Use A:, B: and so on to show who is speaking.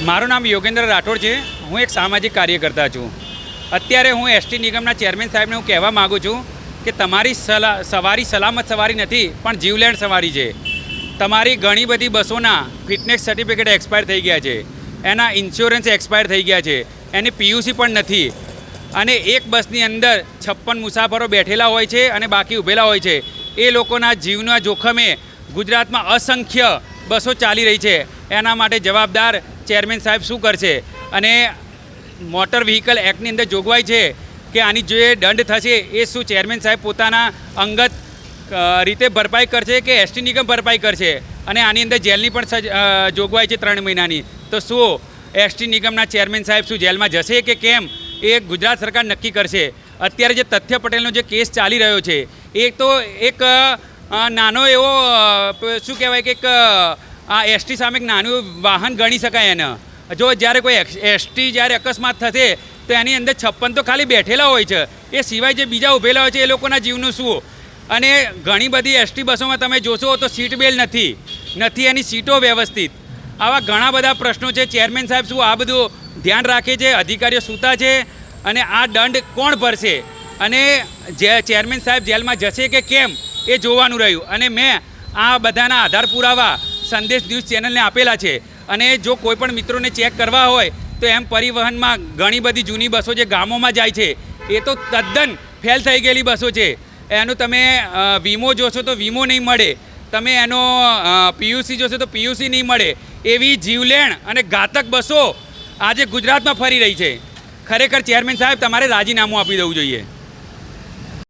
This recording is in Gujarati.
A: મારું નામ યોગેન્દ્ર રાઠોડ છે। હું એક સામાજિક કાર્યકર્તા છું। અત્યારે હું એસટી નિગમના ચેરમેન સાહેબને હું કહેવા માગું છું કે તમારી સવારી સલામત સવારી નથી પણ જીવલેણ સવારી છે। તમારી ઘણી બધી બસોના ફિટનેસ સર્ટિફિકેટ એક્સપાયર થઈ ગયા છે, એના ઇન્સ્યોરન્સ એક્સપાયર થઈ ગયા છે, એની પીયુસી પણ નથી અને એક બસની અંદર 56 મુસાફરો બેઠેલા હોય છે અને બાકી ઊભેલા હોય છે। એ લોકોના જીવના જોખમે ગુજરાતમાં અસંખ્ય બસો ચાલી રહી છે। એના માટે જવાબદાર ચેરમેન સાહેબ શું કરશે? અને મોટર વ્હીકલ એક્ટની અંદર જોગવાઈ છે કે આની જે દંડ થશે એ શું ચેરમેન સાહેબ પોતાના અંગત રીતે ભરપાઈ કરશે કે એસટી નિગમ ભરપાઈ કરશે? અને આની અંદર જેલની પણ જોગવાઈ છે 3 મહિનાની। તો શું એસટી નિગમના ચેરમેન સાહેબ શું જેલમાં જશે કે કેમ એ ગુજરાત સરકાર નક્કી કરશે। અત્યારે જે તથ્ય પટેલનો જે કેસ ચાલી રહ્યો છે એ તો એક નાનો એવો શું કહેવાય કે એક આ એસટી સામે એક નાનું વાહન ગણી શકાય એને। જો જ્યારે કોઈ એસટી જ્યારે અકસ્માત થશે તો એની અંદર 56 તો ખાલી બેઠેલા હોય છે, એ સિવાય જે બીજા ઊભેલા હોય છે એ લોકોના જીવનું શું? અને ઘણી બધી એસટી બસોમાં તમે જોશો તો સીટ બેલ્ટ નથી એની સીટો વ્યવસ્થિત। આવા ઘણા બધા પ્રશ્નો છે। ચેરમેન સાહેબ શું આ બધું ધ્યાન રાખે છે? અધિકારીઓ સૂતા છે અને આ દંડ કોણ ભરશે? અને જે ચેરમેન સાહેબ જેલમાં જશે કે કેમ એ જોવાનું રહ્યું। અને મેં આ બધાના આધાર પુરાવા સંદેશ ન્યૂઝ ચેનલને આપેલા છે। અને જો કોઈ પણ મિત્રોને ચેક કરવા હોય તો એમ પરિવહનમાં ઘણી બધી જૂની બસો જે ગામોમાં જાય છે એ તો તદ્દન ફેલ થઈ ગયેલી બસો છે। એનું તમે વીમો જોશો તો વીમો નહીં મળે, તમે એનો પીયુસી જોશો તો પીયુસી નહીં મળે। એવી જીવલેણ અને ઘાતક બસો આજે ગુજરાતમાં ફરી રહી છે। ખરેખર ચેરમેન સાહેબ તમારે રાજીનામું આપી દેવું જોઈએ।